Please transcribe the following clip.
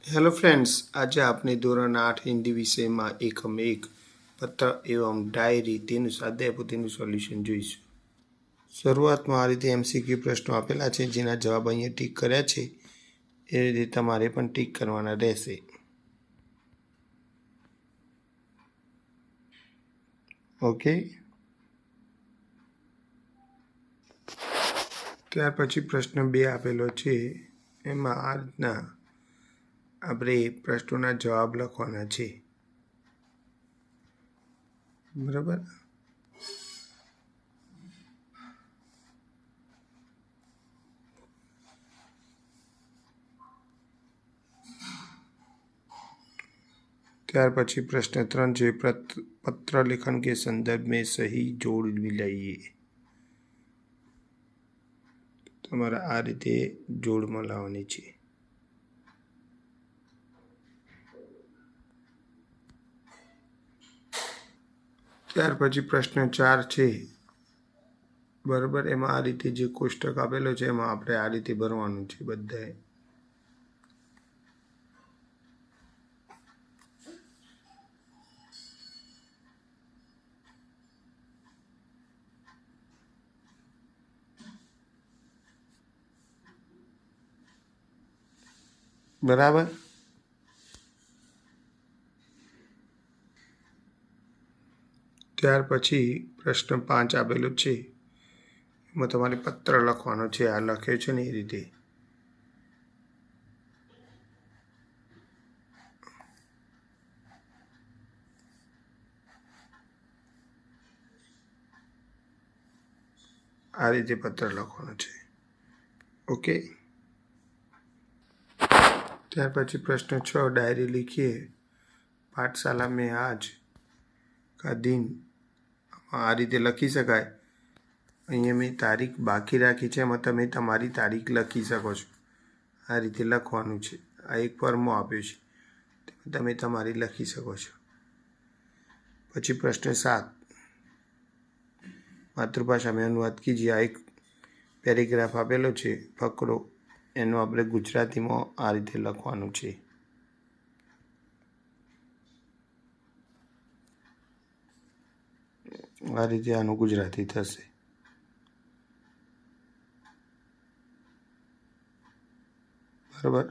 Hello friends, आज आपने ધોરણ 8 હિન્દી વિષયમાં એકમ 1 પત્ર એવં ડાયરી તેનું સ્વાધ્યાય પોથીનું સોલ્યુશન જોઈશું। શરૂઆતમાં આ રીતે એમસીક્યુ પ્રશ્નો આપેલા છે, જેના જવાબ અહીંયા ટીક કર્યા છે એ રીતે તમારે પણ ટીક કરવાના રહેશે। ઓકે, ત્યાર પછી પ્રશ્ન 2 આપેલો છે, એમાં આ રીતના આપણે પ્રશ્નોના જવાબ લખવાના છે, બરાબર। ત્યાર પછી પ્રશ્न 3 છે, पत्र लेखन के संदर्भ में सही जोड़ मिलाइए। તમારે આ રીતે જોડમાં લાવવાની છે। ત્યાર પછી પ્રશ્ન 4 છે, બરાબર। એમાં આ રીતે જે કોષ્ટક આપેલો છે એમાં આપણે આ રીતે ભરવાનું છે બધાએ। બરાબર, ત્યાર પછી પ્રશ્ન 5 આપેલો છે, એમાં તમારે પત્ર લખવાનો છે। આ લખ્યો છે ને એ રીતે પત્ર લખવાનો છે। ओके, ત્યાર પછી પ્રશ્न 6, डायरी लिखिए पाठशाला में आज का दिन। આ રીતે લખી શકાય। અહીંયા મેં તારીખ બાકી રાખી છે, એમાં તમે તમારી તારીખ લખી શકો છો। આ રીતે લખવાનું છે। આ એક ફોર્મો આપ્યો છે, તમે તમારી લખી શકો છો। પછી પ્રશ્ન 7, માતૃભાષા में अनुवाद कीजिए। આ એક પેરેગ્રાફ આપેલો છે, ફકરો, એનું આપણે ગુજરાતીમાં આ રીતે લખવાનું છે। આ રીતે આનું ગુજરાતી થશે, બરાબર।